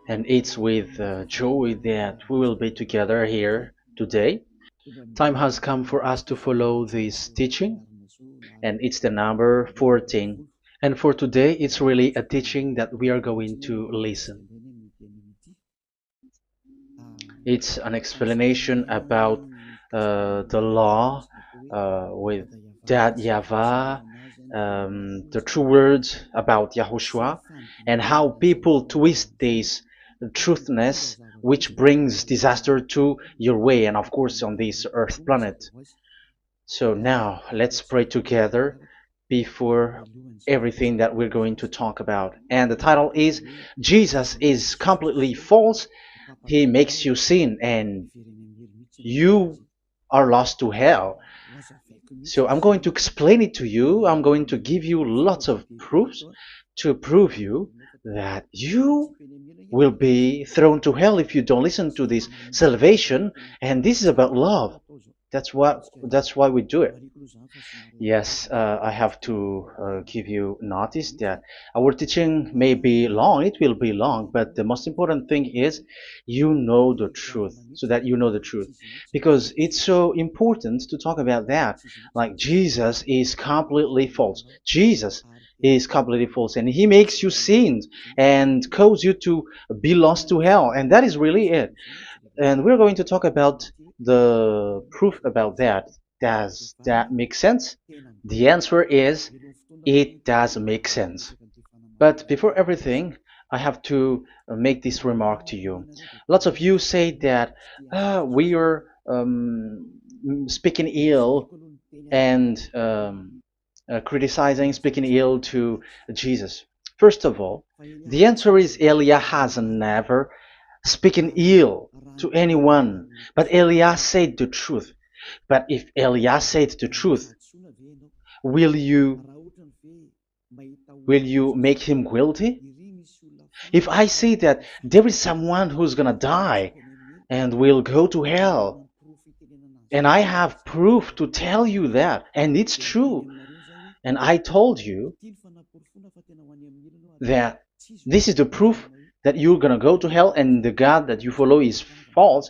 and it's with joy that we will be together here today. Time has come for us to follow this teaching, and it's the number 14. And for today, it's really a teaching that we are going to listen. It's an explanation about the law with that YAHVAH, the true words about YAHOSHUAH, and how people twist this truthness which brings disaster to your way and of course on this earth planet. So now let's pray together before everything that we're going to talk about. And the title is Jesus is completely false. He makes you sin and you are lost to hell. So I'm going to explain it to you. I'm going to give you lots of proofs to prove you that you will be thrown to hell if you don't listen to this salvation. And this is about love. That's why we do it. Yes, I have to give you notice that our teaching may be long, it will be long, but the most important thing is you know the truth, so that you know the truth. Because it's so important to talk about that. Like Jesus is completely false. Jesus is completely false, and he makes you sin and cause you to be lost to hell, and that is really it. And we're going to talk about the proof about that. Does that make sense? The answer is it does make sense. But before everything, I have to make this remark to you. Lots of you say that we are speaking ill and criticizing, speaking ill to Jesus. First of all, the answer is Elia has never speaking ill to anyone, but Elia said the truth. But if Elia said the truth, will you will you make him guilty? If I say that there is someone who's gonna die and will go to hell, and I have proof to tell you that, and it's true, and I told you that this is the proof that you're gonna go to hell and the God that you follow is false,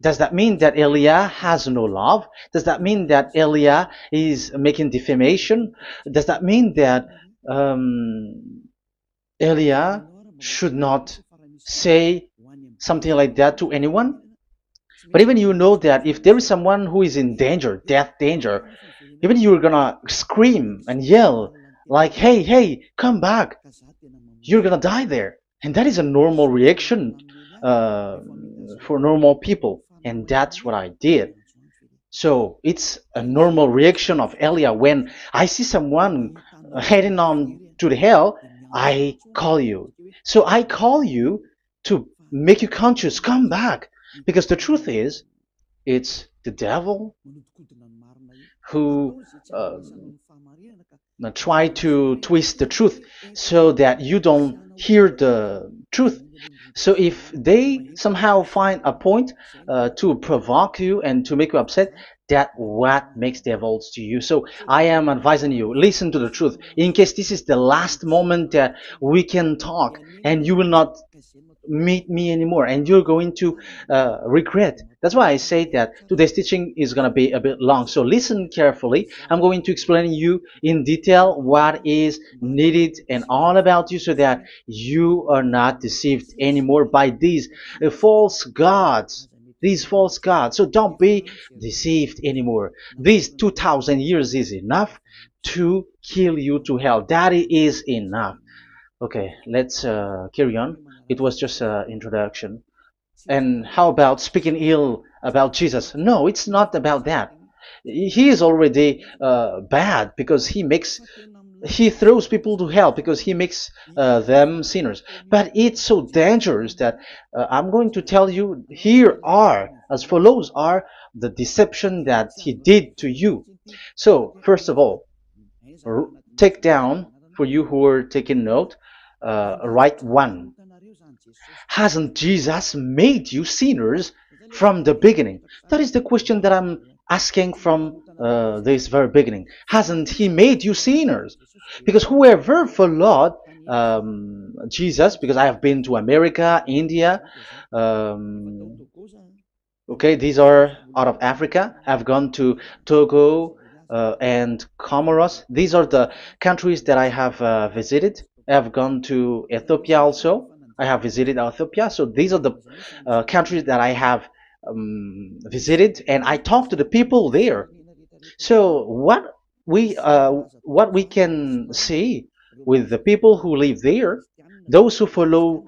does that mean that Elia has no love? Does that mean that Elia is making defamation? Does that mean that um, Elia should not say something like that to anyone? But even you know that if there is someone who is in danger, death danger, even you're gonna scream and yell like, "Hey, hey, come back! You're gonna die there." And that is a normal reaction uh, for normal people, and that's what I did. So it's a normal reaction of Elia when I see someone heading on to the hell, I call you. So I call you to make you conscious, come back. Because the truth is, it's the devil who try to twist the truth so that you don't hear the truth. So if they somehow find a point to provoke you and to make you upset, that what makes devils to you. So I am advising you, listen to the truth. In case this is the last moment that we can talk and you will not meet me anymore and you're going to regret. That's why I say that today's teaching is going to be a bit long, so listen carefully. I'm going to explain you in detail what is needed and all about you so that you are not deceived anymore by these false gods, so don't be deceived anymore. These 2000 years is enough to kill you to hell. That is enough. Okay, let's carry on. It was just an introduction. And how about speaking ill about Jesus? No, it's not about that. He is already bad because he throws people to hell because he makes them sinners. But it's so dangerous that I'm going to tell you here are as follows are the deception that he did to you. So first of all, take down for you who are taking note. Write one. Hasn't Jesus made you sinners from the beginning? That is the question that I'm asking from this very beginning. Hasn't he made you sinners? Because whoever followed Jesus, because I have been to America, India. Okay, these are out of Africa. I've gone to Togo and Comoros. These are the countries that I have visited. I have gone to Ethiopia also. I have visited Ethiopia. So these are the countries that I have visited, and I talked to the people there. So what we can see with the people who live there, those who follow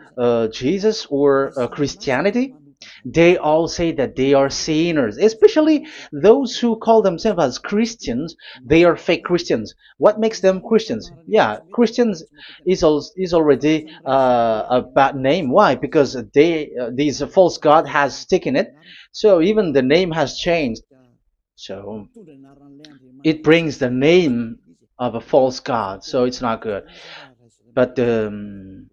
Jesus or Christianity, they all say that they are sinners, especially those who call themselves as Christians. They are fake Christians. What makes them Christians? Yeah, Christians is already a bad name. Why? Because this false god has taken it. So even the name has changed. So it brings the name of a false god. So it's not good. But the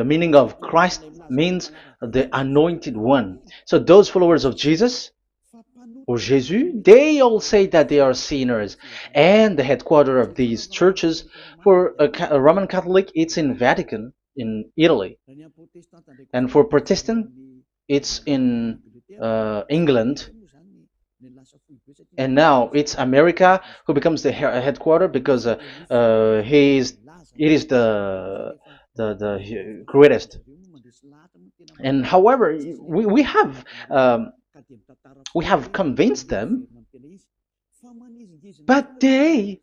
meaning of Christ means the anointed one. So those followers of Jesus or Jesus, they all say that they are sinners. And the headquarters of these churches for a Roman Catholic, it's in Vatican in Italy, and for Protestant, it's in England. And now it's America who becomes the headquarters because he is it is the greatest. And however, we have convinced them, but they,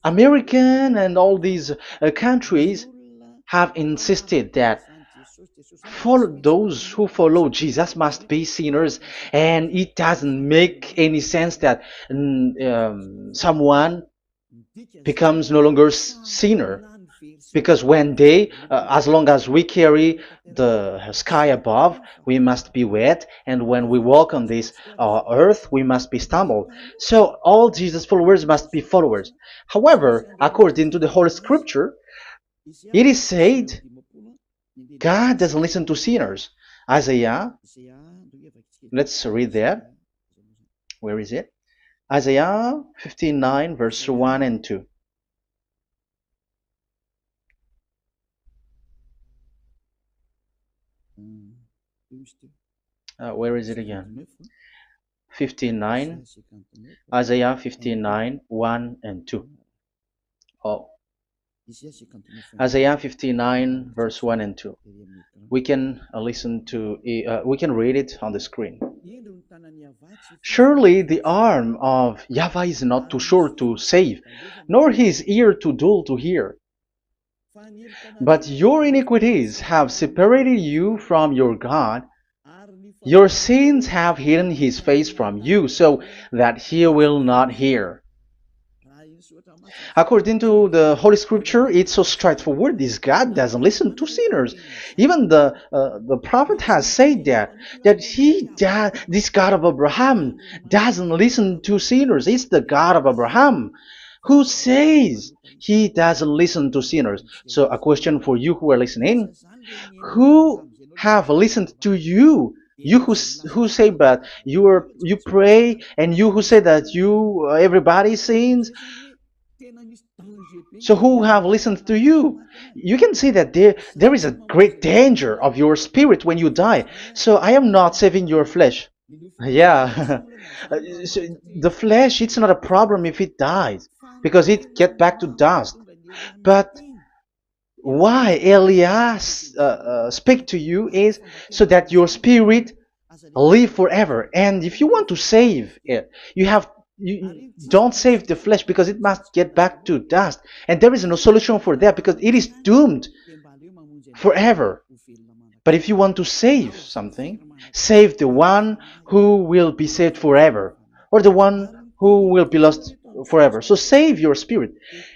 American and all these countries, have insisted that follow those who follow Jesus must be sinners, and it doesn't make any sense that someone becomes no longer sinner, because when they as long as we carry the sky above, we must be wet, and when we walk on this earth, we must be stumbled. So all Jesus followers must be followers. However, according to the Holy Scripture, it is said God doesn't listen to sinners. Isaiah, let's read that. Where is it? Isaiah 59, verse 1 and 2. Where is it again? 59, Isaiah 59, 1 and 2. Oh, Isaiah 59, verse 1 and 2. We can we can read it on the screen. Surely the arm of Yahweh is not too short to save, nor his ear too dull to hear. But your iniquities have separated you from your God. Your sins have hidden his face from you, so that he will not hear. According to the Holy Scripture, it's so straightforward. This God doesn't listen to sinners. Even the prophet has said that this God of Abraham doesn't listen to sinners. It's the God of Abraham who says he doesn't listen to sinners. So a question for you who are listening: who have listened to you? You who say that you pray, and you who say that you everybody sins. So who have listened to you? You can see that there is a great danger of your spirit when you die. So I am not saving your flesh. Yeah. So the flesh, it's not a problem if it dies, because it get back to dust. But why Elias speak to you is so that your spirit live forever. And if you want to save it, you don't save the flesh, because it must get back to dust, and there is no solution for that because it is doomed forever. But if you want to save something, save the one who will be saved forever, or the one who will be lost forever. So save your spirit.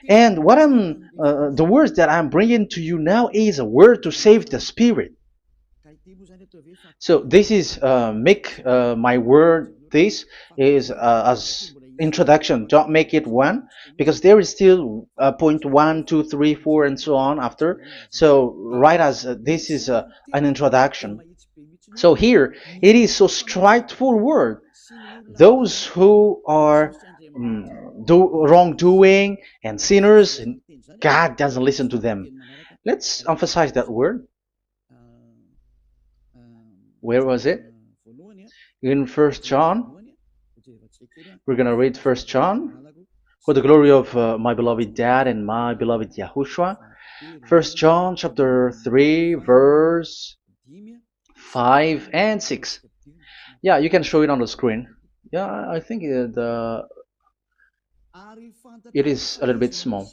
And the words that I'm bringing to you now is a word to save the spirit. So this is make my word. This is as introduction. Don't make it one, because there is still point 1, 2, 3, 4, and so on after. So right as this is an introduction. So here it is so straightforward. Those who are do wrongdoing and sinners, and God doesn't listen to them. Let's emphasize that word. Where was it? In First John. We're gonna read First John. For the glory of my beloved Dad and my beloved Yahushua. First John chapter 3 verse 5 and 6. Yeah, you can show it on the screen. Yeah, I think it is a little bit small.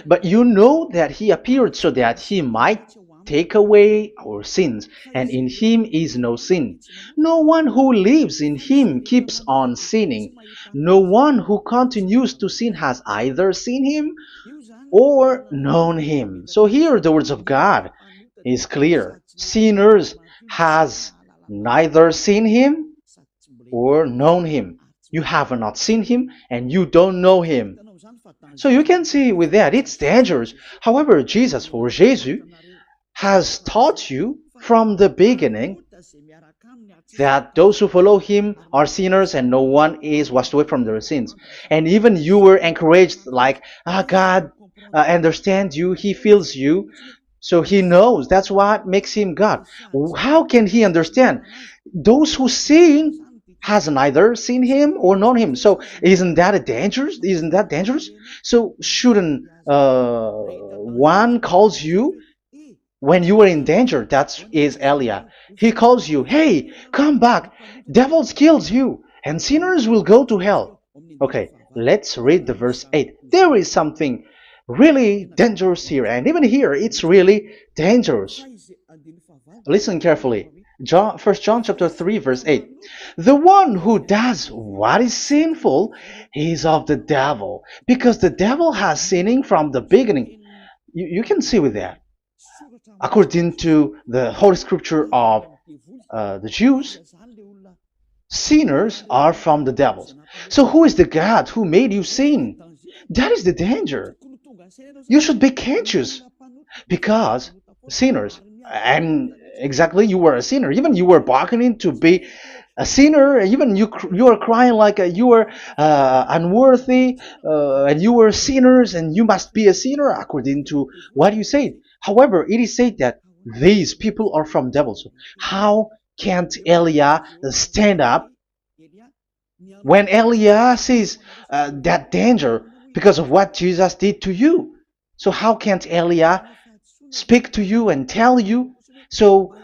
But you know that he appeared so that he might take away our sins, and in him is no sin. No one who lives in him keeps on sinning. No one who continues to sin has either seen him or known him. So here the words of God is clear. Sinners has neither seen him or known him. You have not seen him and you don't know him. So you can see with that it's dangerous. However, Jesus or Jesus has taught you from the beginning that those who follow him are sinners and no one is washed away from their sins. And even you were encouraged like, God understands you, he feels you, so he knows. That's what makes him God. How can he understand? Those who sin has neither seen him or known him. So isn't that a dangerous? Isn't that dangerous? So shouldn't one calls you when you are in danger? That is Elia. He calls you, hey, come back. Devils kills you, and sinners will go to hell. Okay, let's read the verse 8. There is something really dangerous here, and even here it's really dangerous. Listen carefully. First John chapter 3 verse 8. The one who does what is sinful is of the devil, because the devil has sinning from the beginning. You can see with that. According to the Holy Scripture of the Jews, sinners are from the devils. So who is the God who made you sin? That is the danger. You should be conscious, because sinners, and exactly you were a sinner, even you were bargaining to be a sinner, even you are crying like you were unworthy, and you were sinners and you must be a sinner according to what you said. However, it is said that these people are from devils. How can't Elia stand up when Elia sees that danger because of what Jesus did to you? So how can't Elia speak to you and tell you? So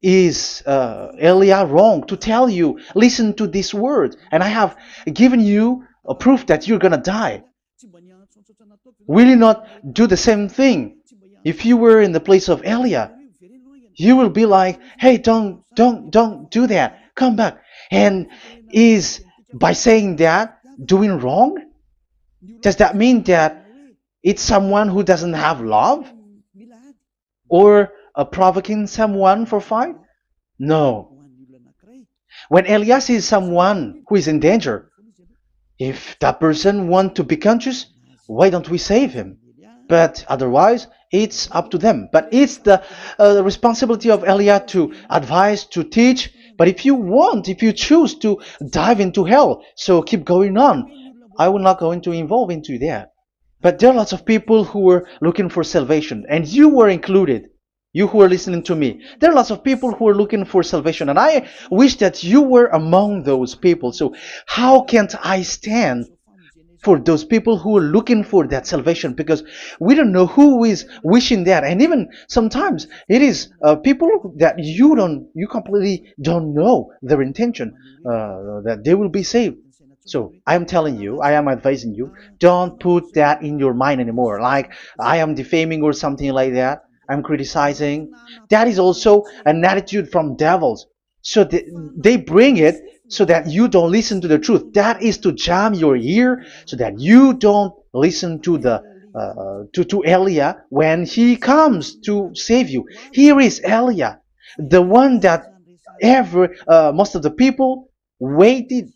is Elia wrong to tell you, listen to this word, and I have given you a proof that you're gonna die? Will you not do the same thing? If you were in the place of Elia, you will be like, hey, don't do that, come back. And is by saying that doing wrong? Does that mean that it's someone who doesn't have love, or provoking someone for fight? No. When Elias is someone who is in danger, if that person wants to be conscious, why don't we save him? But otherwise, it's up to them. But it's the responsibility of Elia to advise, to teach. But if you choose to dive into hell, so keep going on. I will not go into involve into that. But there are lots of people who were looking for salvation, and you were included. You who are listening to me, there are lots of people who are looking for salvation, and I wish that you were among those people. So how can't I stand for those people who are looking for that salvation? Because we don't know who is wishing that, and even sometimes it is people that you completely don't know their intention, that they will be saved. So I am telling you, I am advising you, don't put that in your mind anymore, like I am defaming or something like that. I'm criticizing. That is also an attitude from devils. So they bring it so that you don't listen to the truth. That is to jam your ear so that you don't listen to the to Elia when he comes to save you. Here is Elia, the one that most of the people waiting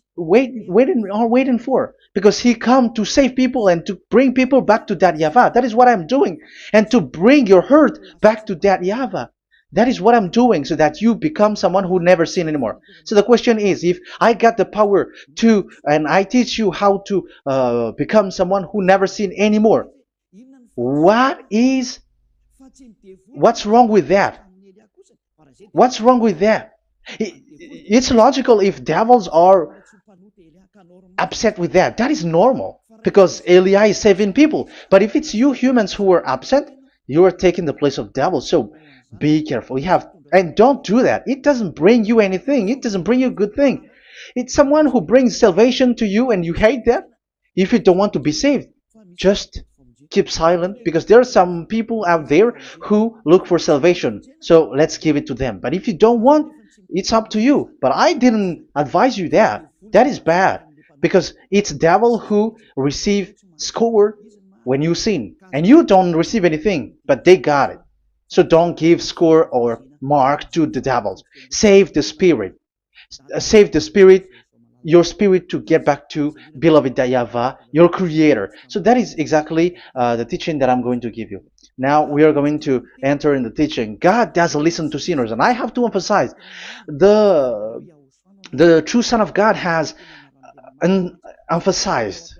for, because he come to save people and to bring people back to that YAHVAH. That is what I'm doing, and to bring your hurt back to that YAHVAH. That is what I'm doing so that you become someone who never sin anymore. So the question is, if I got the power to, and I teach you how to become someone who never sin anymore, what is, what's wrong with that? What's wrong with that? It's logical if devils are upset with that. That is normal because Eli is saving people. But if it's you humans who are upset, you are taking the place of devils. So be careful. You have, and don't do that. It doesn't bring you anything. It doesn't bring you a good thing. It's someone who brings salvation to you and you hate that. If you don't want to be saved, just keep silent because there are some people out there who look for salvation. So let's give it to them. But if you don't want, it's up to you. But I didn't advise you that. That is bad because it's devil who receive score when you sin and you don't receive anything, but they got it. So don't give score or mark to the devils. Save the spirit. Save the spirit, your spirit, to get back to beloved Yahweh, your creator. So that is exactly the teaching that I'm going to give you. Now we are going to enter in the teaching. God doesn't listen to sinners, and I have to emphasize the the true Son of God has emphasized.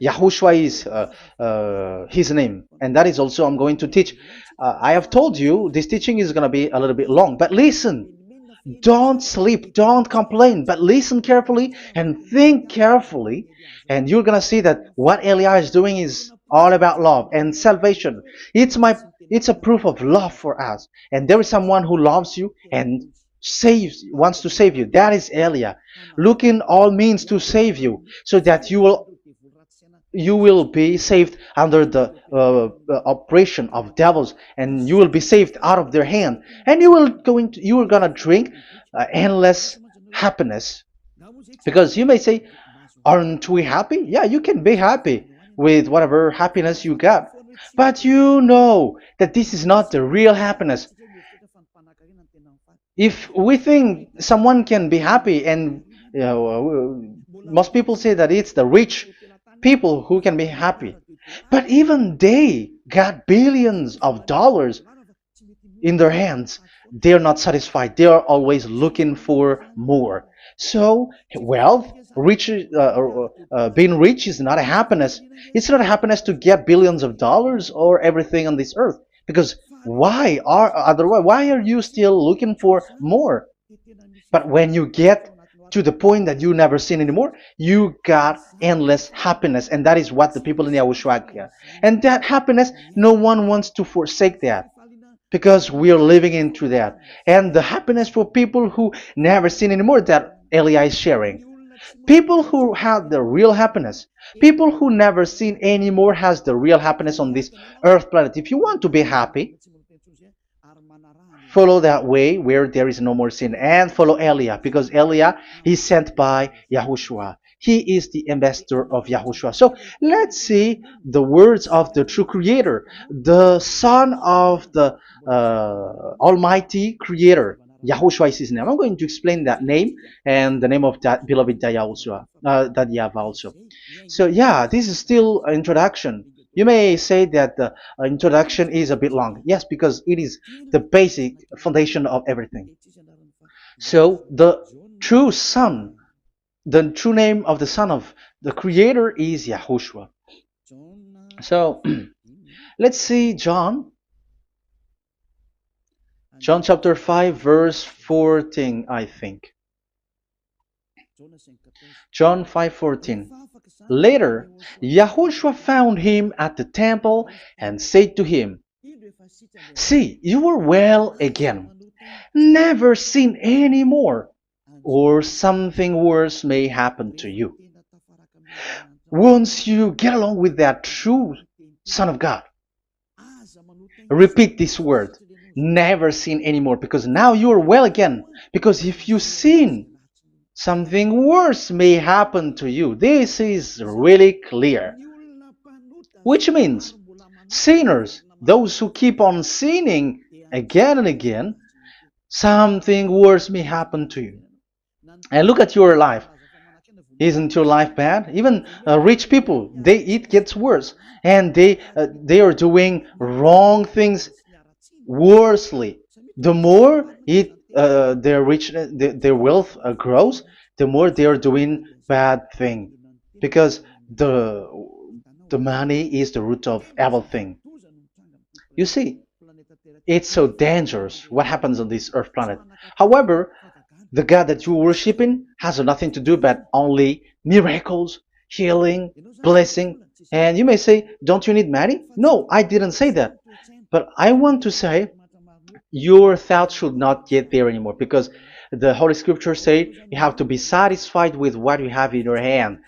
Yahushua is his name, and that is also I'm going to teach. I have told you this teaching is going to be a little bit long, but listen. Don't sleep, don't complain, but listen carefully and think carefully, and you're gonna see that what Eli is doing is all about love and salvation. It's a proof of love for us, and there is someone who loves you and wants to save you. That is Elia, looking all means to save you, so that you will be saved under the oppression of devils, and you will be saved out of their hand, and you are gonna drink endless happiness. Because you may say, aren't we happy? Yeah, you can be happy with whatever happiness you got, but you know that this is not the real happiness. If we think someone can be happy, and most people say that it's the rich people who can be happy, but even they got billions of dollars in their hands, they're not satisfied. They are always looking for more. So wealth, being rich is not a happiness. It's not a happiness to get billions of dollars or everything on this earth. Because why are you still looking for more? But when you get to the point that you never sin anymore, you got endless happiness, and that is what the people in Yahushua get. And that happiness, no one wants to forsake that because we are living into that. And the happiness for people who never sin anymore that Eli is sharing. People who have the real happiness, people who never sin anymore has the real happiness on this earth planet. If you want to be happy, follow that way where there is no more sin, and follow Elia, because Elia is sent by Yahushua. He is the ambassador of Yahushua. So let's see the words of the true creator, the son of the almighty creator. Yahushua is his name. I'm going to explain that name and the name of that beloved Yahushua, that Yahweh also. So yeah, this is still an introduction. You may say that the introduction is a bit long. Yes, because it is the basic foundation of everything. So true son, the true name of the son of the creator is Yahushua. So let's see John chapter 5 verse 14, I think. John 5:14. Later, Yahushua found him at the temple and said to him, "See, you are well again. Never sin any more, or something worse may happen to you." Once you get along with that true Son of God, repeat this word. Never sin anymore, because now you are well again. Because if you sin, something worse may happen to you. This is really clear. Which means sinners, those who keep on sinning again and again, something worse may happen to you. And look at your life. Isn't your life bad? Even rich people, it gets worse, and they are doing wrong things worsely. The more their rich, their wealth grows, the more they are doing bad thing, because the the money is the root of everything. You see, it's so dangerous what happens on this earth planet. However, the God that you're worshiping has nothing to do but only miracles, healing, blessing. And you may say, don't you need money? No, I didn't say that. But I want to say your thoughts should not get there anymore, because the Holy Scripture say you have to be satisfied with what you have in your hand,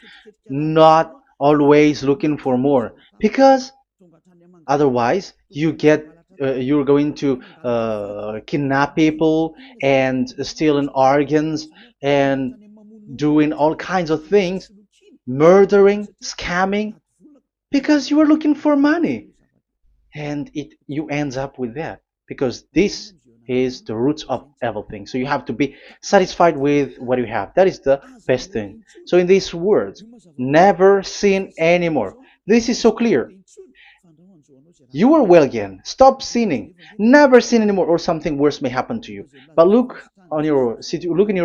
not always looking for more, because otherwise you're going to kidnap people and stealing organs and doing all kinds of things, murdering, scamming, because you are looking for money, and it you ends up with that, because this is the roots of everything. So you have to be satisfied with what you have. That is the best thing. So in these words, never sin anymore, this is so clear. You are well again. Stop sinning. Never sin anymore, or something worse may happen to you. But look in your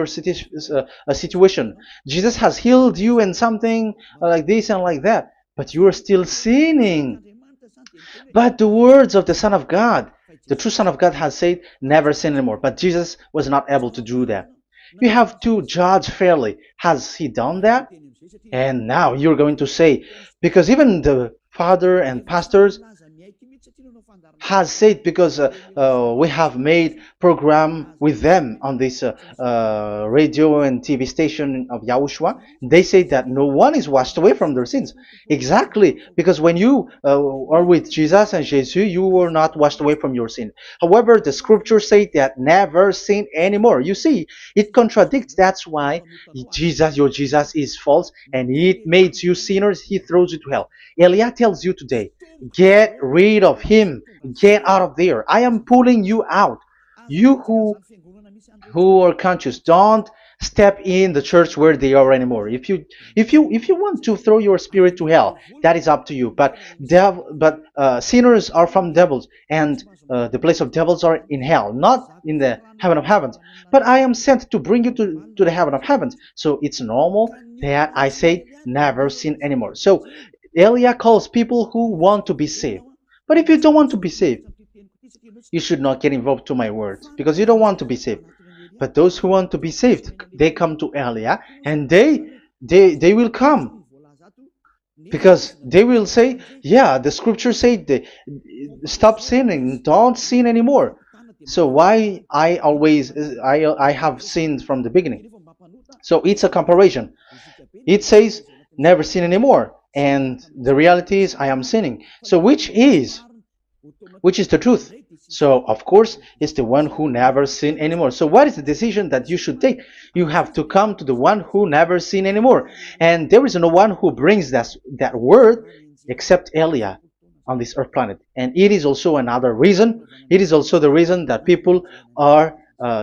situation. Jesus has healed you and something like this and like that, but you are still sinning. But the words of the Son of God, the true Son of God, has said, never sin anymore. But Jesus was not able to do that. You have to judge fairly. Has he done that? And now you're going to say, because even the father and pastors has said, because we have made program with them on this radio and TV station of Yahushua. They say that no one is washed away from their sins. Exactly, because when you are with Jesus and Jesus, you were not washed away from your sin. However, the scriptures say that never sin anymore. You see, it contradicts. That's why your Jesus is false, and it makes you sinners. He throws you to hell. Elia tells you today, get rid of him. Get out of there. I am pulling you out. You who are conscious, don't step in the church where they are anymore. If you want to throw your spirit to hell, that is up to you. But sinners are from devils, and the place of devils are in hell, not in the heaven of heavens. But I am sent to bring you to the heaven of heavens. So it's normal that I say never sin anymore. So Elia calls people who want to be saved. But if you don't want to be saved, you should not get involved to my words, because you don't want to be saved. But those who want to be saved, they come to Elia, and they will come, because they will say, yeah, the scriptures say they, stop sinning, don't sin anymore. So why I have sinned from the beginning? So it's a comparison. It says never sin anymore, and the reality is I am sinning. So which is the truth? So of course it's the one who never sin anymore. So what is the decision that you should take? You have to come to the one who never sin anymore, and there is no one who brings that word except Elia on this earth planet. And it is also another reason. It is also the reason that people are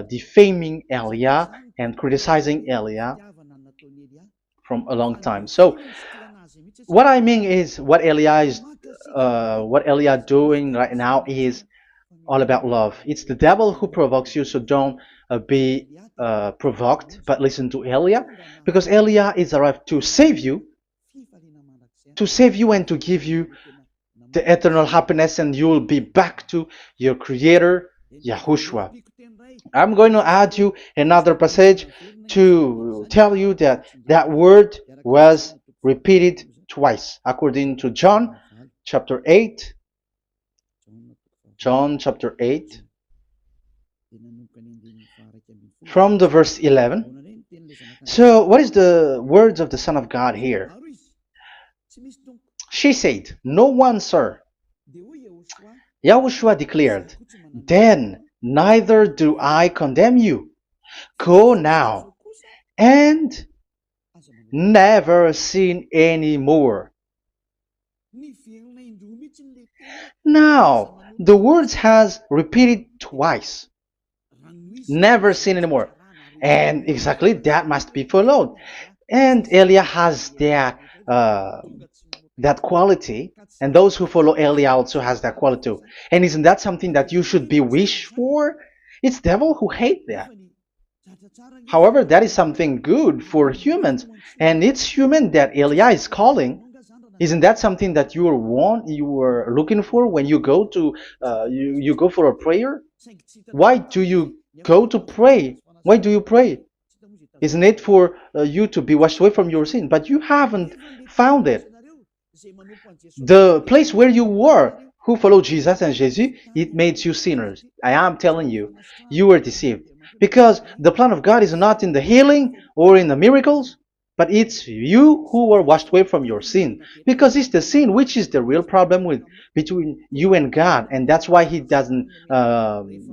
defaming Elia and criticizing Elia from a long time. So what I mean is what Elia doing right now is all about love. It's the devil who provokes you, so don't be provoked, but listen to Elia, because Elia is arrived to save you and to give you the eternal happiness, and you will be back to your Creator, Yahushua. I'm going to add you another passage to tell you that that word was repeated twice, according to chapter 8, John chapter 8, from the verse 11. So, what is the words of the Son of God here? She said, no one, sir. Yahushua declared, then neither do I condemn you. Go now and never sin anymore. Now, the words has repeated twice. Never sin anymore. And exactly that must be followed. And Elia has that quality, and those who follow Elia also has that quality too. And isn't that something that you should be wish for? It's devil who hate that. However, that is something good for humans, and it's human that Elia is calling. Isn't that something that you were looking for when you go to you go for a prayer? Why do you go to pray? Why do you pray? Isn't it for you to be washed away from your sin? But you haven't found it. The place where you were, who followed Jesus and Jesus, it made you sinners. I am telling you, you were deceived. Because the plan of God is not in the healing or in the miracles, but it's you who were washed away from your sin. Because it's the sin which is the real problem with between you and God, and that's why He doesn't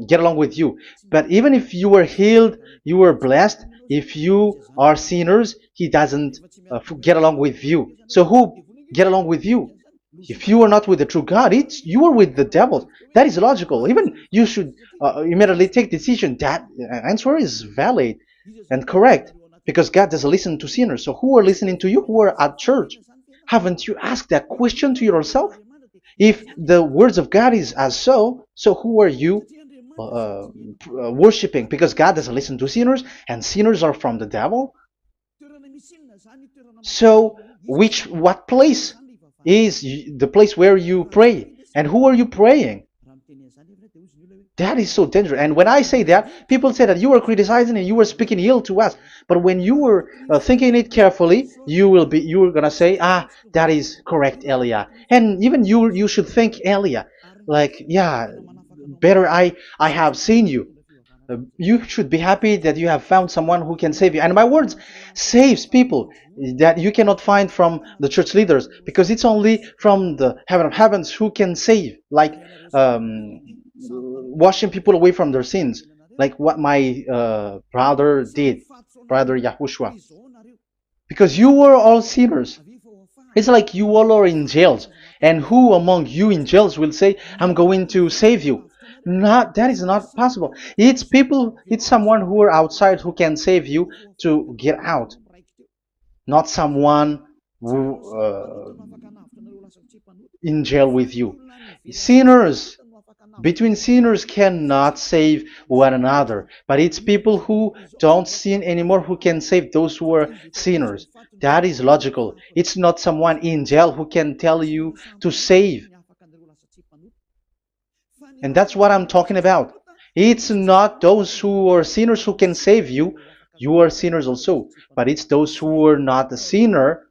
get along with you. But even if you were healed, you were blessed. If you are sinners, He doesn't get along with you. So who get along with you? If you are not with the true God, it's you are with the devil. That is logical. Even you should immediately take decision. That answer is valid and correct because God doesn't listen to sinners. So who are listening to you? Who are at church? Haven't you asked that question to yourself? If the words of God is as so who are you worshiping? Because God doesn't listen to sinners, and sinners are from the devil. So, what place is the place where you pray, and who are you praying? That is so dangerous. And when I say that, people say that you were criticizing and you were speaking ill to us. But when you were thinking it carefully, you were gonna say, that is correct, Elia. And even you should think Elia, like, yeah, better I have seen you. You should be happy that you have found someone who can save you. And my words saves people that you cannot find from the church leaders because it's only from the heaven of heavens who can save. Like washing people away from their sins, like what my brother did, brother Yahushua. Because you were all sinners. It's like you all are in jails. And who among you in jails will say, I'm going to save you? Not that is not possible. It's people, it's someone who are outside who can save you to get out. Not someone who in jail with you. Sinners, between sinners cannot save one another, but it's people who don't sin anymore who can save those who are sinners. That is logical. It's not someone in jail who can tell you to save. And that's what I'm talking about. It's not those who are sinners who can save you. You are sinners also. But it's those who are not a sinner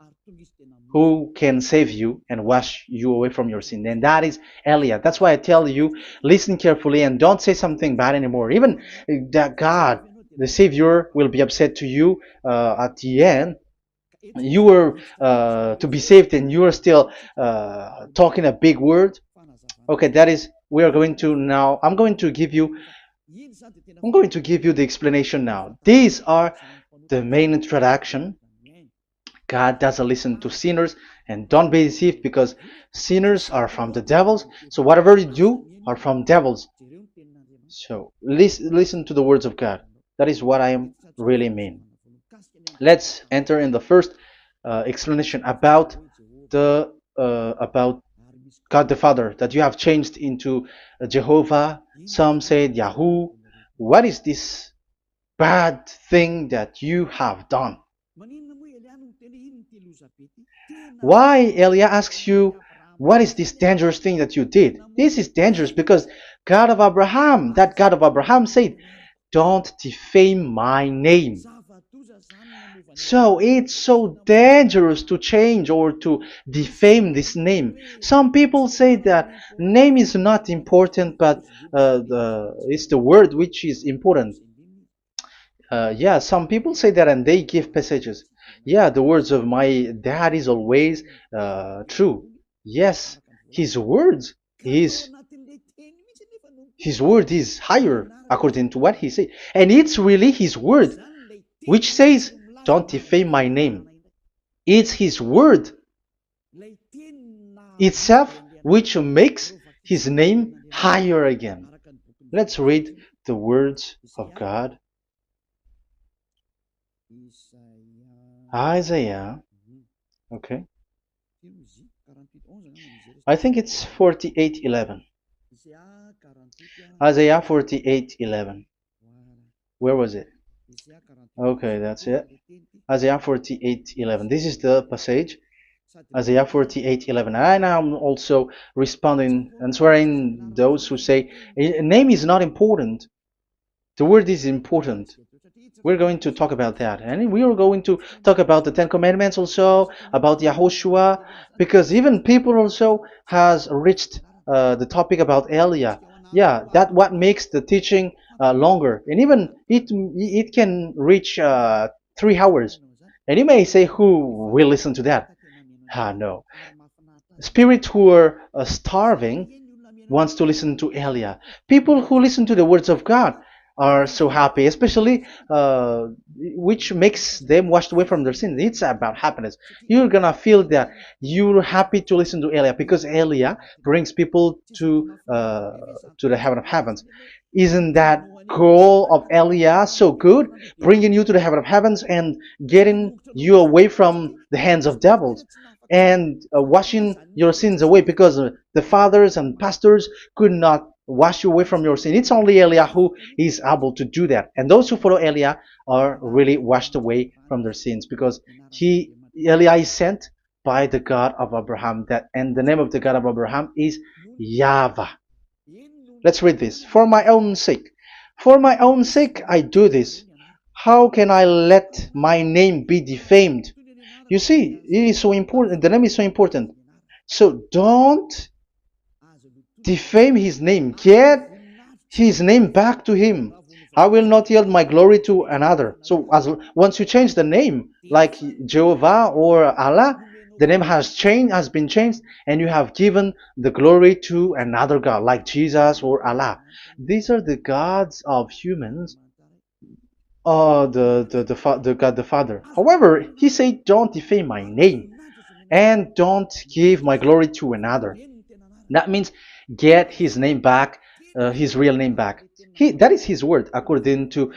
who can save you and wash you away from your sin. And that is Eliah. That's why I tell you, listen carefully and don't say something bad anymore. Even that God, the Savior, will be upset to you at the end. You were to be saved and you are still talking a big word. Okay, that is, we are going to now, I'm going to give you the explanation now. These are the main introduction. God doesn't listen to sinners, and don't be deceived because sinners are from the devils. So whatever you do are from devils. So listen to the words of God. That is what I am really mean. Let's enter in the first explanation about about God the Father that you have changed into Jehovah. Some said Yahoo. What is this bad thing that you have done? Why Elia asks you, what is this dangerous thing that you did? This is dangerous because God of Abraham, that God of Abraham said, don't defame my name. So it's so dangerous to change or to defame this name. Some people say that name is not important, but it's the word which is important. Yeah, some people say that and they give passages. Yeah, the words of my dad is always true. Yes, his words is his word is higher according to what he said, and it's really his word which says, "Don't defame my name." It's his word itself which makes his name higher again. Let's read the words of God. Isaiah, okay. I think it's 48:11. Isaiah 48:11. Where was it? Okay, that's it. Isaiah 48:11. This is the passage. Isaiah 48:11. And I'm also responding, answering those who say a name is not important. The word is important. We're going to talk about that. And we are going to talk about the Ten Commandments also, about Yahushua, because even people also has reached the topic about Elia. Yeah, that what makes the teaching longer. And even it can reach 3 hours. And you may say, who will listen to that? Ah, no. Spirits who are starving wants to listen to Elia. People who listen to the words of God are so happy, especially which makes them washed away from their sins. It's about happiness. You're gonna feel that you're happy to listen to Elia because Elia brings people to the heaven of heavens. Isn't that goal of Elia so good? Bringing you to the heaven of heavens and getting you away from the hands of devils and washing your sins away because the fathers and pastors could not wash you away from your sin. It's only Elia who is able to do that. And those who follow Elia are really washed away from their sins because Elia is sent by the God of Abraham. And the name of the God of Abraham is YAHVAH. Let's read this. For my own sake. For my own sake I do this. How can I let my name be defamed? You see, it is so important. The name is so important. So don't defame his name. Get his name back to him. I will not yield my glory to another. So once you change the name, like Jehovah or Allah, the name has been changed, and you have given the glory to another God, like Jesus or Allah. These are the gods of humans, the God the Father. However, he said, "Don't defame my name, and don't give my glory to another." That means get his name back, his real name back. That is his word, according to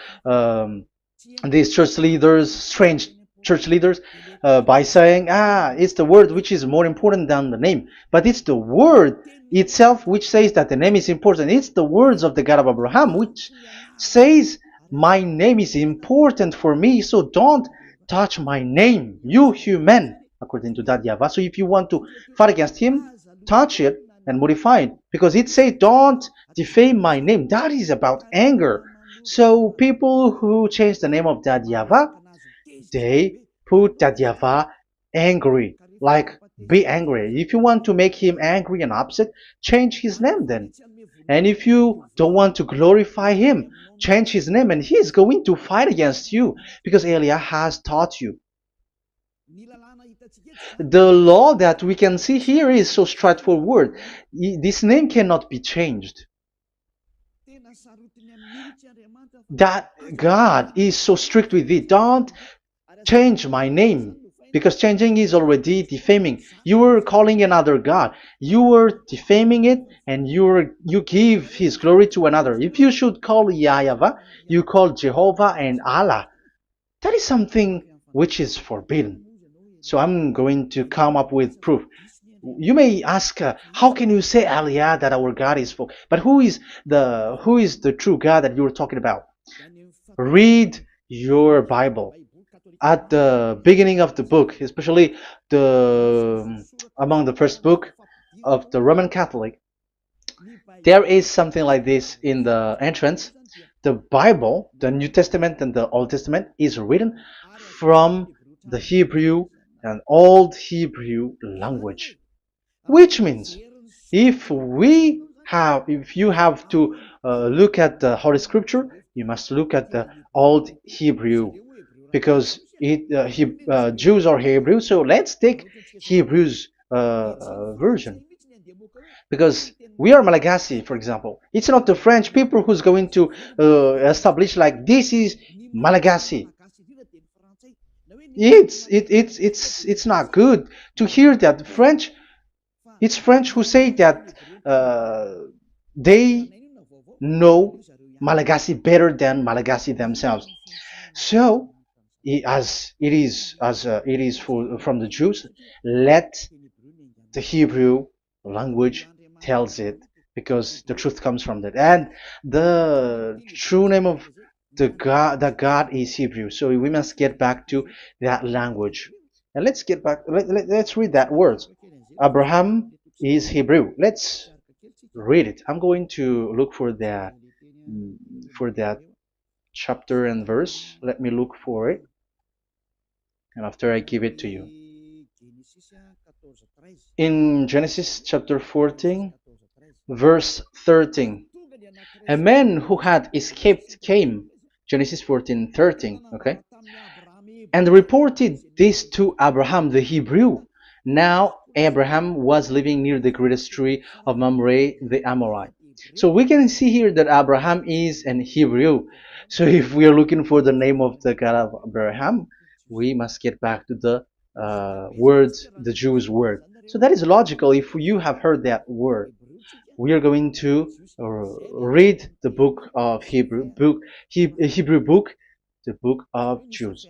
these church leaders, strange church leaders, by saying, it's the word which is more important than the name. But it's the word itself which says that the name is important. It's the words of the God of Abraham which says, my name is important for me, so don't touch my name, you human, according to that YAHVAH. So if you want to fight against him, touch it and modify it, because it says don't defame my name. That is about anger. So people who change the name of that YAHVAH, they put that YAHVAH angry, like be angry. If you want to make him angry and upset, change his name then. And if you don't want to glorify him, change his name, and he is going to fight against you, because Elia has taught you. The law that we can see here is so straightforward. This name cannot be changed. That God is so strict with it. Don't change my name, because changing is already defaming. You are calling another God. You are defaming it, and you give his glory to another. If you should call YAHVAH, you call Jehovah and Allah. That is something which is forbidden. So I'm going to come up with proof. You may ask, how can you say, Aliyah, that our God is full? But who is the true God that you're talking about? Read your Bible. At the beginning of the book, especially among the first book of the Roman Catholic, there is something like this in the entrance. The Bible, the New Testament and the Old Testament, is written from the Hebrew and Old Hebrew language, which means if you have to look at the Holy Scripture, you must look at the Old Hebrew, because Jews are Hebrew. So let's take Hebrew's version, because we are Malagasy, for example. It's not the French people who's going to establish like this is Malagasy. It's not good to hear that French. It's French who say that they know Malagasy better than Malagasy themselves. So, as it is from the Jews, let the Hebrew language tells it, because the truth comes from that. And the true name of the God is Hebrew. So we must get back to that language. And let's get back. Let's read that word. Abraham is Hebrew. Let's read it. I'm going to look mm, for that chapter and verse. Let me look for it, and after I give it to you. In Genesis chapter 14, verse 13, a man who had escaped came, Genesis 14:13, okay, and reported this to Abraham the Hebrew. Now Abraham was living near the great tree of Mamre the Amorite. So we can see here that Abraham is an Hebrew. So if we are looking for the name of the God of Abraham, we must get back to the word, the Jewish word. So that is logical. If you have heard that word, we are going to read the book of Hebrew book, the book of Jews.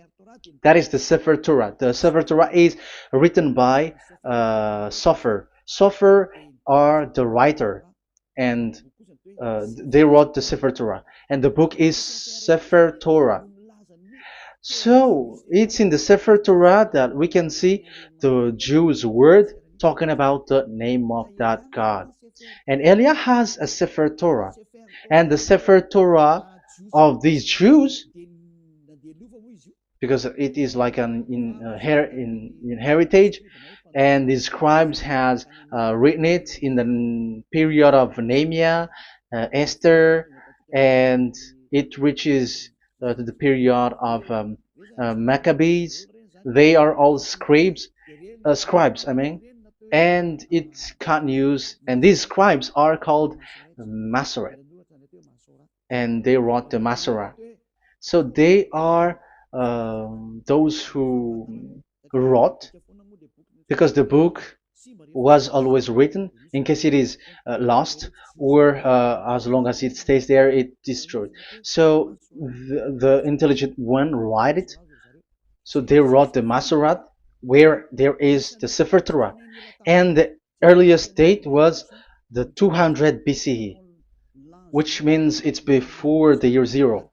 That is the Sefer Torah. The Sefer Torah is written by Sofer. Sofer are the writer, and they wrote the Sefer Torah, and the book is Sefer Torah. So it's in the Sefer Torah that we can see the Jews' word talking about the name of that God. And Elia has a Sefer Torah, and the Sefer Torah of these Jews, because it is like an in heritage, and the scribes has written it in the period of Nehemiah, Esther, and it reaches to the period of Maccabees. They are all scribes, I mean, and it continues, and these scribes are called Masoret, and they wrote the Masorah. So they are those who wrote, because the book was always written in case it is lost, or as long as it stays there, it destroyed. So the intelligent one write it. So they wrote the Masorat, where there is the Sefer Torah, and the earliest date was the 200 BCE, which means it's before the year zero.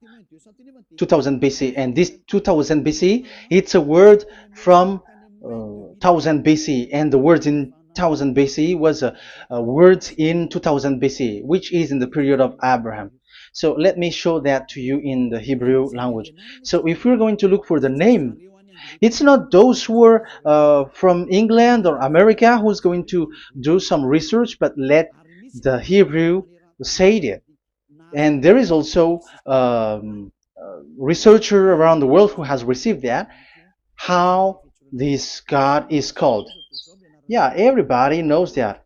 2000 BC, and this 2000 BC, it's a word from 1000 BC, and the word in 1000 BC was a word in 2000 BC, which is in the period of Abraham. So let me show that to you in the Hebrew language. So if we're going to look for the name, it's not those who are from England or America who's going to do some research, but let the Hebrew say it. And there is also researcher around the world who has received that, how this God is called. Yeah, everybody knows that.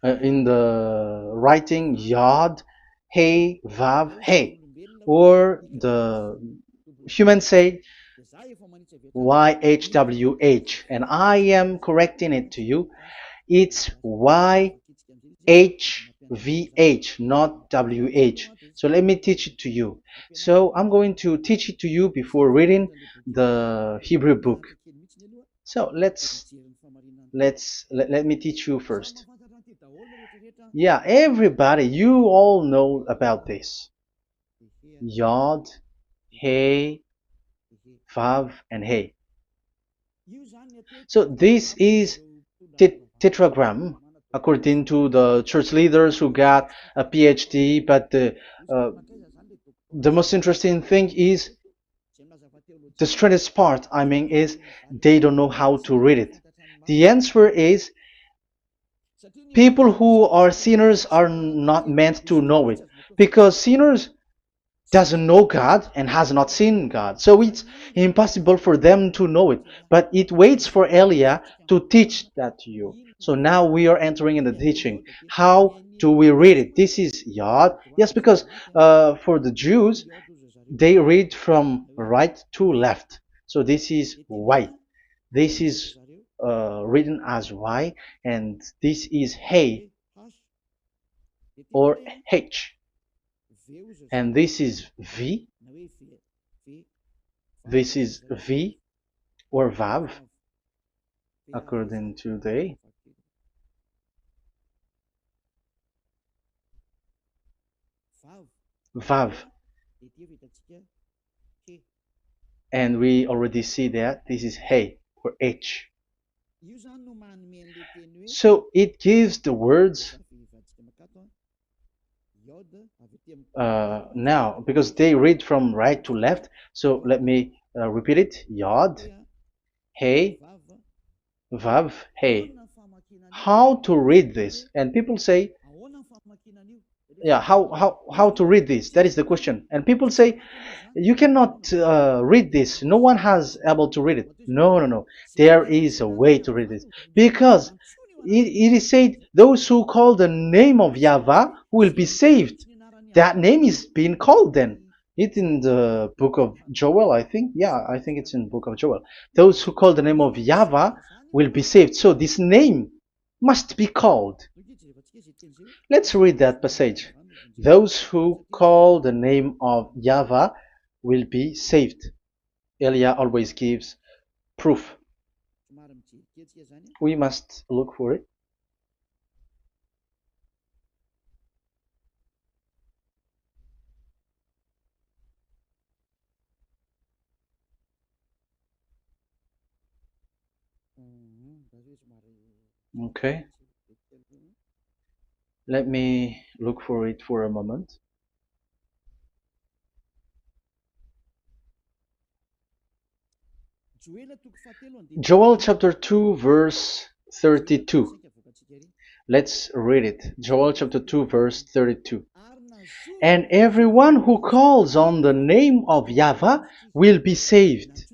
In the writing Yod, Hey, Vav, Hey, or the humans say YHWH, and I am correcting it to you. It's YHVH, not WH. So let me teach it to you. So I'm going to teach it to you before reading the Hebrew book. So let me teach you first. Yeah, everybody, you all know about this. Yod, Hey, Vav, and Hey. So this is tetragram, according to the church leaders who got a PhD. But the most interesting thing is, the strangest part, I mean, is they don't know how to read it. The answer is, people who are sinners are not meant to know it, because sinners doesn't know God and has not seen God. So it's impossible for them to know it. But it waits for Elia to teach that to you. So now we are entering in the teaching. How do we read it? This is Yod. Yes, because for the Jews, they read from right to left. So this is Y. This is written as Y, and this is Hey or H. And this is V. This is V or Vav, according to they. Vav. And we already see that this is Hey or H. So it gives the words now because they read from right to left. So let me repeat it. Yod, Hey, Vav, Hey. How to read this? And people say, yeah, how to read this? That is the question. And people say, you cannot read this. No one has able to read it. No, no, no. There is a way to read this because it is said those who call the name of Yahweh will be saved. That name is being called then. It's in the book of Joel, I think. Yeah, I think it's in the book of Joel. Those who call the name of Yahweh will be saved. So this name must be called. Let's read that passage. Those who call the name of Yahweh will be saved. Elia always gives proof. We must look for it. Okay. Let me look for it for a moment. Joel chapter 2 verse 32. Let's read it. Joel chapter 2 verse 32. And everyone who calls on the name of Yahweh will be saved.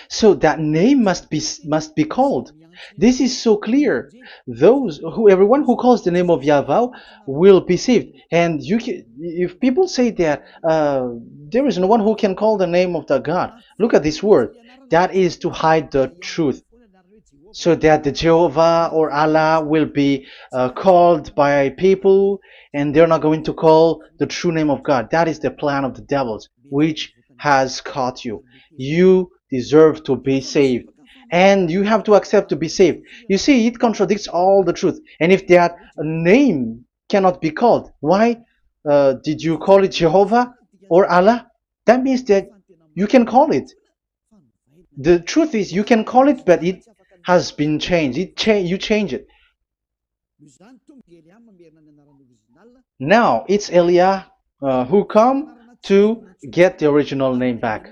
So that name must be called. This is so clear. Everyone who calls the name of Yahweh will be saved. And if people say that there is no one who can call the name of the God, look at this word. That is to hide the truth, so that the Jehovah or Allah will be called by people, and they're not going to call the true name of God. That is the plan of the devils, which has caught you. You deserve to be saved, and you have to accept to be saved. You see, it contradicts all the truth. And if that name cannot be called, why did you call it Jehovah or Allah? That means that you can call it. The truth is, you can call it, but it has been changed. You change it. Now it's Elia who come to get the original name back.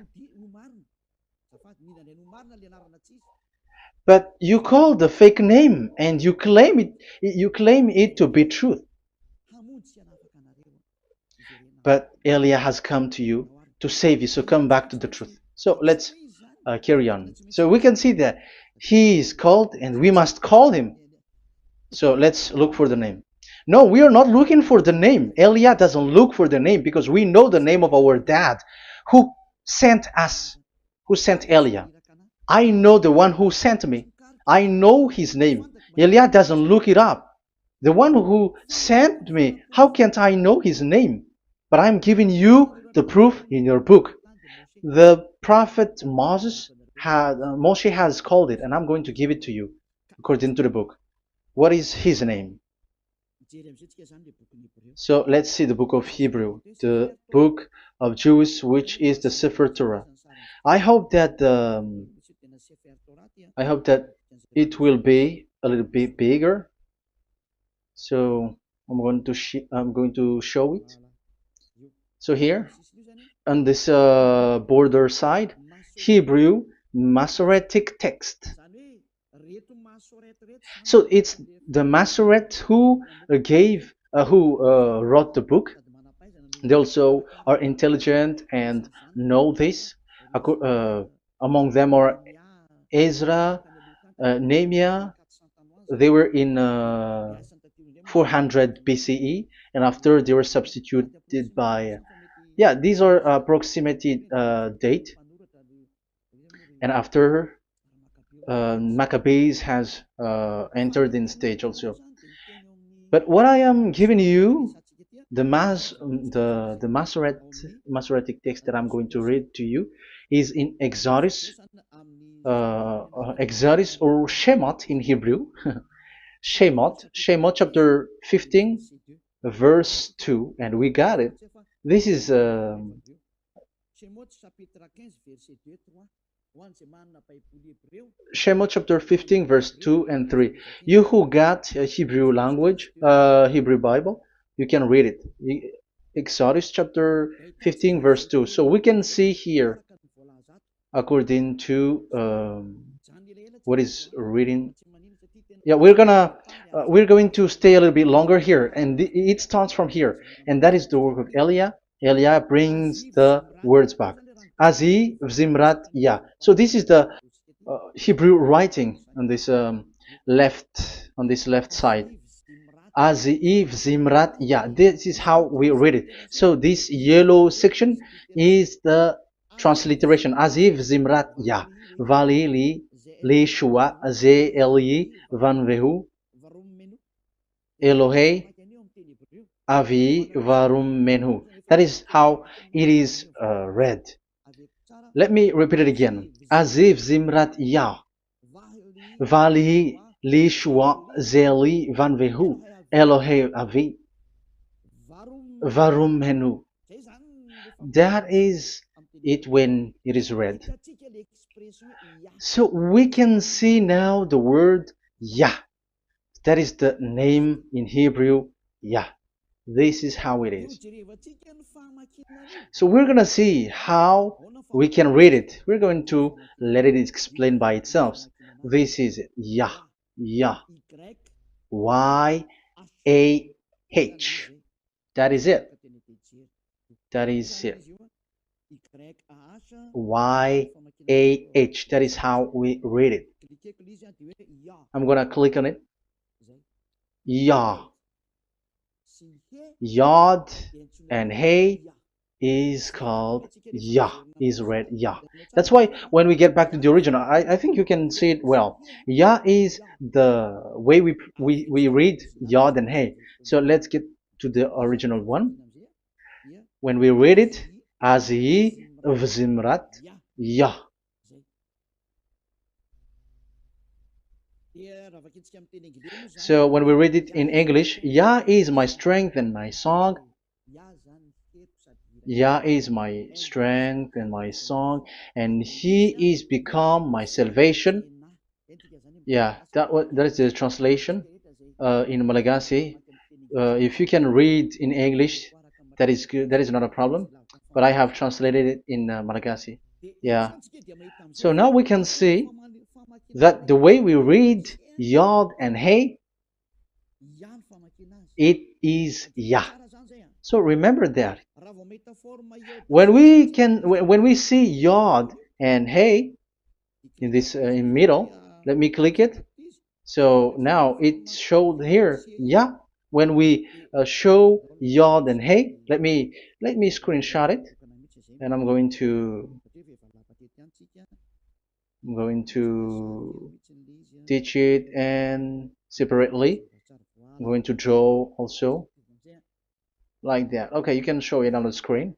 But you call the fake name and you claim it to be truth. But Elia has come to you to save you, so come back to the truth. So let's carry on. So we can see that he is called and we must call him. So let's look for the name. No, we are not looking for the name. Elia doesn't look for the name because we know the name of our dad who sent us, who sent Elia. I know the one who sent me. I know his name. Elia doesn't look it up. The one who sent me, how can't I know his name? But I'm giving you the proof in your book. The prophet Moshe has called it, and I'm going to give it to you according to the book. What is his name? So let's see the book of Hebrew, the book of Jews, which is the Sefer Torah. I hope that it will be a little bit bigger. So I'm going to show it. So here on this border side, Hebrew Masoretic text. So it's the Masoret who wrote the book. They also are intelligent and know this. Among them are Ezra, Nehemiah. They were in 400 BCE, and after they were substituted by, these are approximated date. And after Maccabees has entered in stage also. But what I am giving you, the Masoretic text that I'm going to read to you is in Exodus or Shemot in Hebrew. Shemot chapter 15 verse 2, and we got it. This is Shemot chapter 15, verse 2 and 3. You who got a Hebrew language, Hebrew Bible, you can read it. Exodus chapter 15, verse 2. So we can see here, according to what is reading. Yeah, we're going to stay a little bit longer here, and it starts from here, and that is the work of Eliah. Eliah brings the words back. Azi Zimrat Ya. So this is the Hebrew writing on this left side. Aziv Zimrat Ya. This is how we read it. So this yellow section is the transliteration. Aziv Zimrat Ya. Vali li shua ze eli van vehu Elohei avi varum menhu. That is how it is read. Let me repeat it again. Aziv Zimrat Ya. Vali li shua ze eli van vehu Elohei avi varum menhu. That is it when it is read. So we can see now the word Yah. That is the name in Hebrew, Yah. This is how it is. So we're going to see how we can read it. We're going to let it explain by itself. This is it. Yah. Yah. Y-A-H. That is it. That is it. Y-A-H. That is how we read it. I'm going to click on it. Yah. Yod and Hey is called Yah, is read Yah. That's why when we get back to the original, I think you can see it well. Yah is the way we read Yod and Hey. So let's get to the original one. When we read it, Azi Vzimrat Yah. So when we read it in English, Yah is my strength and my song. Yah is my strength and my song, and He is become my salvation. Yeah, that is the translation in Malagasy. If you can read in English, that is good. That is not a problem. But I have translated it in Malagasy. Yeah. So now we can see that the way we read Yod and Hey, it is Yah. So remember that. When we see Yod and Hey in this in middle, let me click it. So now it showed here Yah. When we show Yod and Hey, let me screenshot it, and I'm going to teach it and separately. I'm going to draw also like that. Okay, you can show it on the screen.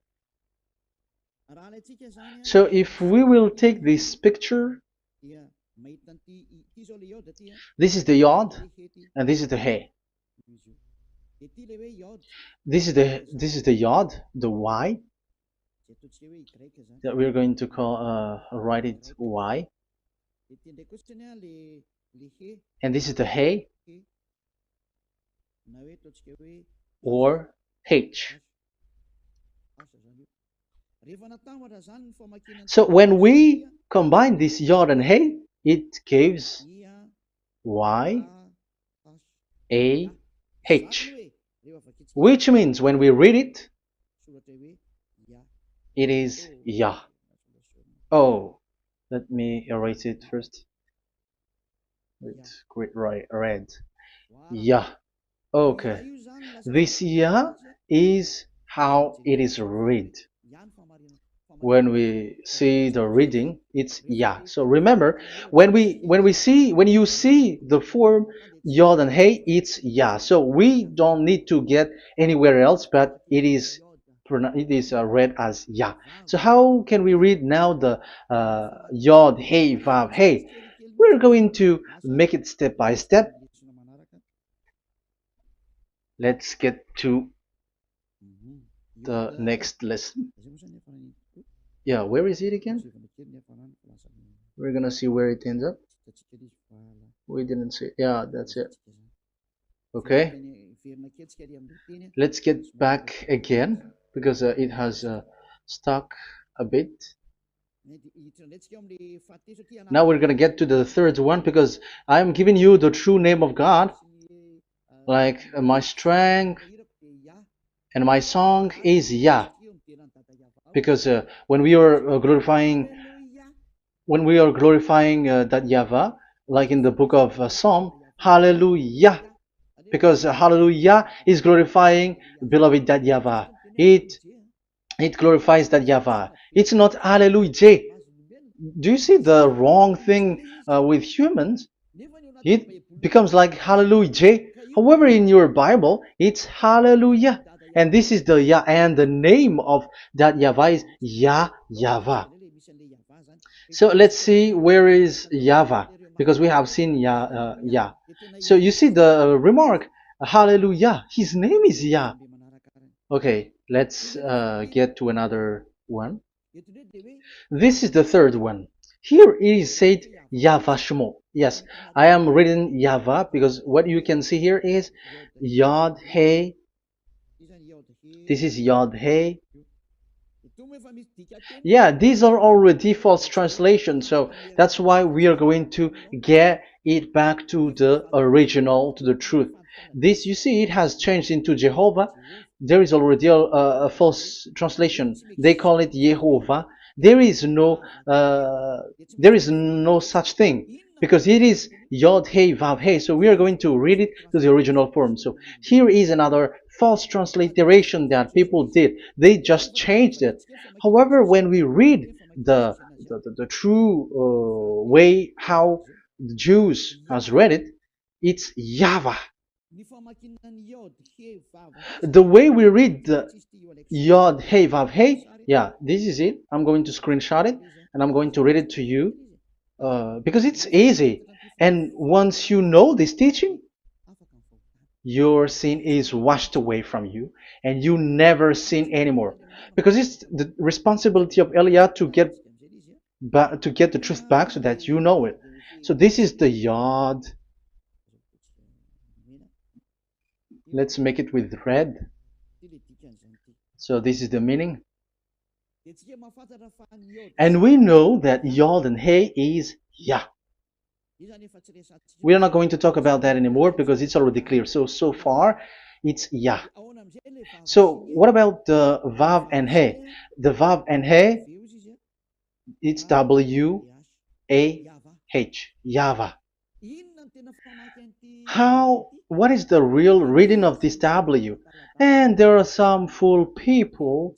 So if we will take this picture, this is the Yod and this is the Hey. This is the Yod, the Y, that we're going to call write it Y. And this is the Hey or H. So when we combine this Yod and Hey, it gives Y A H, which means when we read it, it is Yah. Oh, let me erase it first with great red. Yah. Okay. This Yah is how it is read. When we see the reading, it's Yah. So remember, when you see the form Yod and Hey, it's Yah. So we don't need to get anywhere else, but it is read as Yah. So how can we read now the Yod, Hey, Vav, Hey? We're going to make it step by step. Let's get to the next lesson. Yeah, where is it again? We're gonna see where it ends up. We didn't see. Yeah, that's it. Okay, let's get back again because it has stuck a bit. Now we're gonna get to the third one because I'm giving you the true name of God, like my strength and my song is Yah, because when we are glorifying that YAHVAH, like in the book of Psalm, Hallelujah, because Hallelujah is glorifying beloved that YAHVAH. It glorifies that YAHVAH. It's not Hallelujah. Do you see the wrong thing with humans? It becomes like Hallelujah. However, in your Bible, it's Hallelujah. And this is the Yah, and the name of that YAHVAH is YAHVAH. So let's see where is YAHVAH, because we have seen Yah. So you see the remark, Hallelujah. His name is Yah. Okay, let's get to another one. This is the third one. Here it is said YAHVAH. Yes, I am reading YAHVAH because what you can see here is Yod Hey. This is Yod Hey. Yeah, these are already false translations, so that's why we are going to get it back to the original, to the truth. This, you see, it has changed into Jehovah. There is already a false translation. They call it Yehovah. There is no, such thing because it is Yod Hey Vav Hey. So we are going to read it to the original form. So here is another false transliteration that people did. They just changed it. However, when we read the true way how the Jews has read it, it's YAHVAH. The way we read the Yod Hey Vav Hey, yeah, this is it. I'm going to screenshot it and I'm going to read it to you because it's easy. And once you know this teaching, your sin is washed away from you and you never sin anymore, because it's the responsibility of Eliah to get the truth back so that you know it. So this is the Yod. Let's make it with red. So this is the meaning, and we know that Yod and Hey is Yah. We are not going to talk about that anymore because it's already clear. So far, it's Yah. So what about the Vav and He? The Vav and He, it's W-A-H, YAHVAH. What is the real reading of this W? And there are some fool people,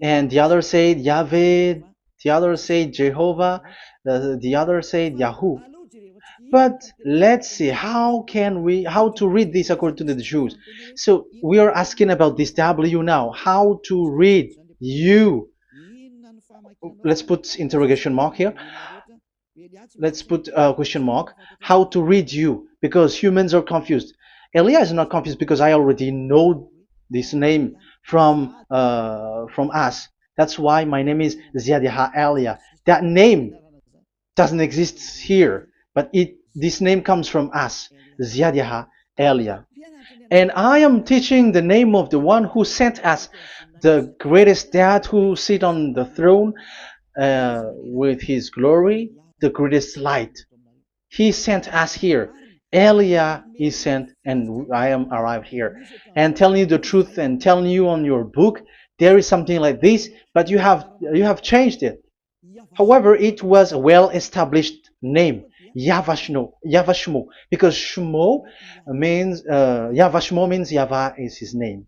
and the other say Yahweh, the other say Jehovah, the other say Yahoo. But let's see, how to read this according to the Jews? So we are asking about this W now. How to read you? Let's put interrogation mark here. Let's put a question mark. How to read you? Because humans are confused. Elia is not confused because I already know this name from us. That's why my name is Ziadiha Elia. That name doesn't exist here, but this name comes from us, Ziadiha Elia. And I am teaching the name of the one who sent us, the greatest dad who sit on the throne with his glory, the greatest light. He sent us here. Elia is sent, and I am arrived here. And telling you the truth and telling you on your book, there is something like this, but you have changed it. However, it was a well-established name, YAHVAH, because Shmo means YAHVAH means YAHVAH is his name.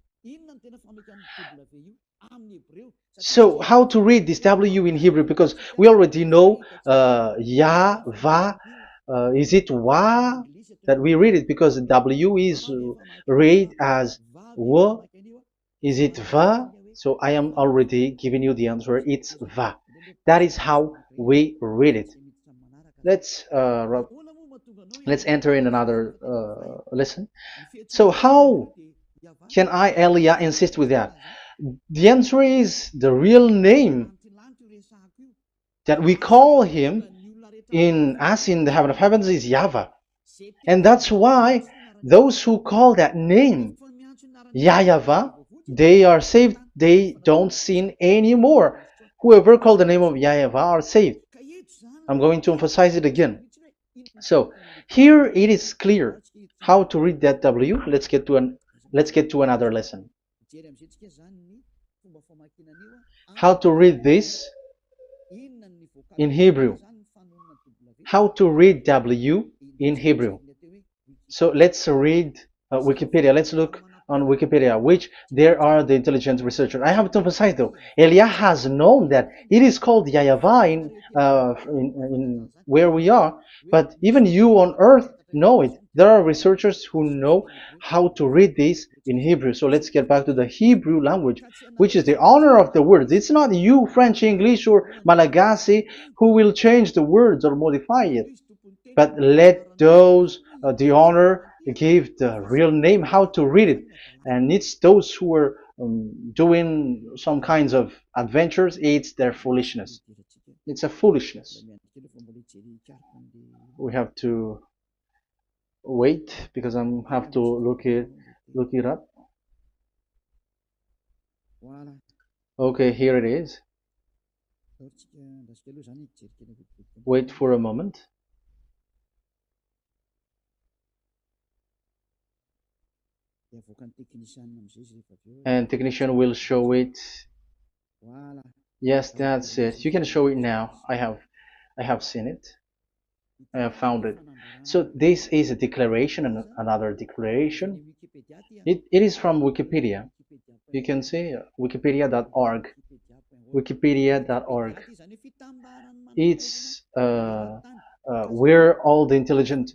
So how to read this W in Hebrew? Because we already know YAHVAH. Is it Wa that we read it? Because W is read as W. Is it Va? So I am already giving you the answer. It's Va. That is how we read it. Let's enter in another lesson. So how can I, Elia, insist with that? The answer is the real name that we call him in as in the heaven of heavens is YAHVAH. And that's why those who call that name YAHVAH, they are saved. They don't sin anymore. Whoever called the name of YAHVAH are saved. I'm going to emphasize it again. So here it is clear how to read that W. Let's get to another lesson. How to read this in Hebrew. How to read W in Hebrew. So let's read Wikipedia. Let's look on Wikipedia, which there are the intelligent researchers. I have to emphasize though, Elia has known that it is called YAHVAH in where we are, but even you on earth know it. There are researchers who know how to read this in Hebrew. So let's get back to the Hebrew language, which is the honor of the words. It's not you, French, English, or Malagasy, who will change the words or modify it. But let those the honor give the real name, how to read it. And it's those who are doing some kinds of adventures, it's their foolishness. It's a foolishness. We have to wait because I have to look it up. Okay, here it is. Wait for a moment. And technician will show it. Yes, that's it. You can show it now. I have seen it. I have found it. So this is a declaration and another declaration. It is from Wikipedia. You can see wikipedia.org. Wikipedia.org. It's where all the intelligent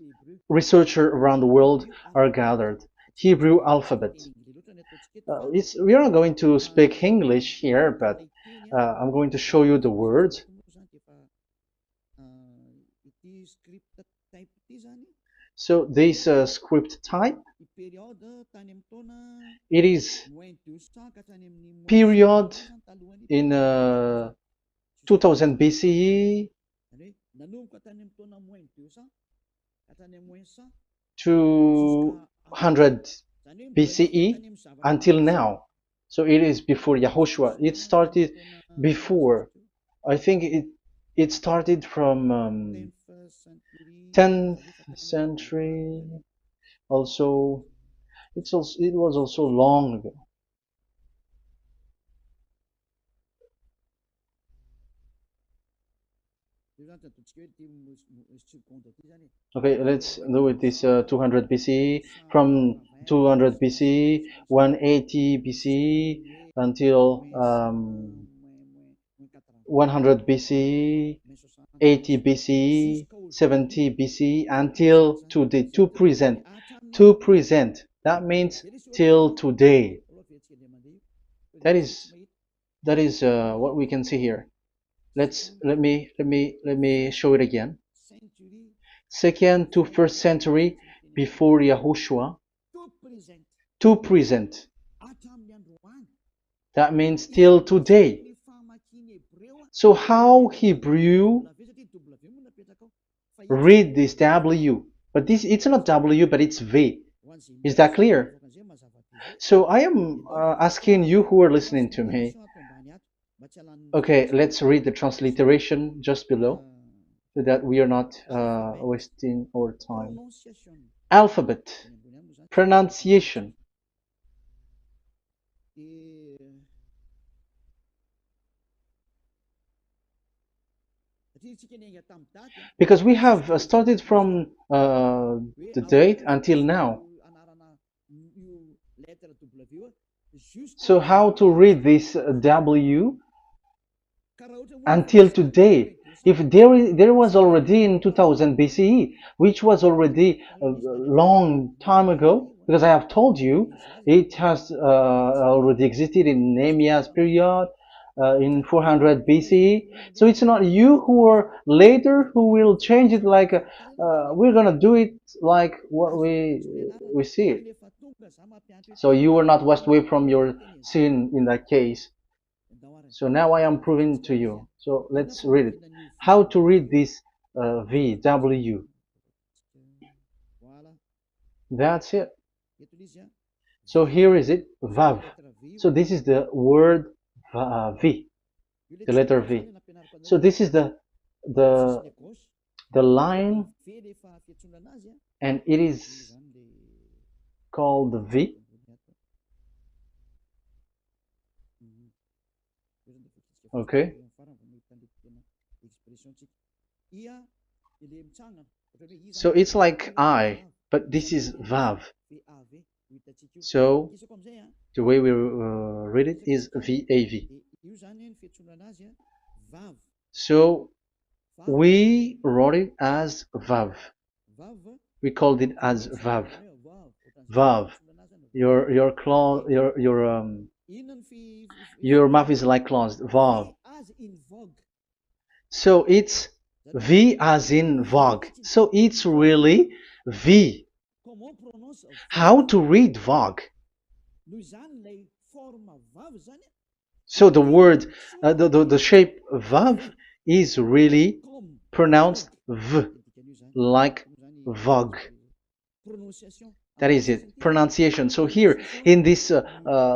researchers around the world are gathered. Hebrew alphabet. We are not going to speak English here, but I'm going to show you the words. So this script type, it is period in 2000 BCE, 200 BCE until now. So it is before Yahushua. It started before. I think it started from 10th century. Also, it was also long ago. Okay, let's do it this 200 BCE, from 200 BCE, 180 BCE until 100 BCE, 80 BCE, 70 BCE until today, to present. That means till today. That is what we can see here. Let me show it again. Second to first century before Yahushua, to present. That means till today. So how Hebrew read this W? But it's not W, but it's V. Is that clear? So I am asking you who are listening to me. Okay, let's read the transliteration just below, so that we are not wasting our time. Alphabet, pronunciation. Because we have started from the date until now. So how to read this W until today? If there was already in 2000 BCE, which was already a long time ago, because I have told you it has already existed in Nehemiah's period, in 400 BCE. So it's not you who are later who will change it, like we're gonna do it like what we see it. So you were not washed away from your sin in that case. So now I am proving to you. So let's read it. How to read this V, W. That's it. So here is it, Vav. So this is the word V, the letter V. So this is the the line, and it is called the V. Okay. So it's like I, but this is Vav. So the way we read it is VAV. So we wrote it as Vav. We called it as Vav. Vav. Your claw, your mouth is like closed. Vav. So it's V as in Vogue. So it's really V. How to read Vogue? So the word, the shape Vav is really pronounced V, like Vogue. That is it, pronunciation. So here in this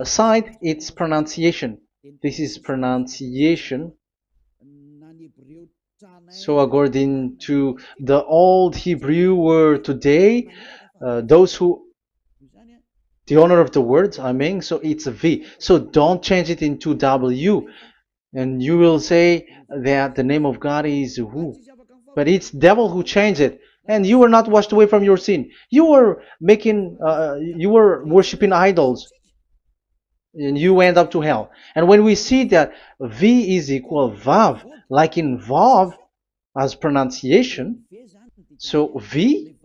side, it's pronunciation. This is pronunciation. So according to the old Hebrew word today, those who, the owner of the word, I mean, so it's a V. So don't change it into W. And you will say that the name of God is who? But it's devil who changed it. And you were not washed away from your sin. You were you were worshiping idols. And you end up to hell. And when we see that V is equal Vav, like in Vav as pronunciation, so V,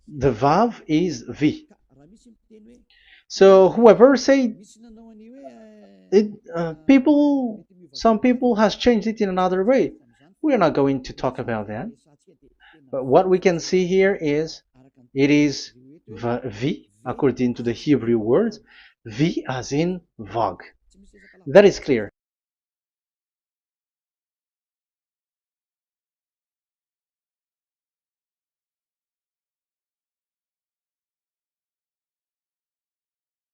the Vav is V. So whoever say it, some people has changed it in another way. We are not going to talk about that. But what we can see here is it is V, according to the Hebrew word, V as in Vogue. That is clear.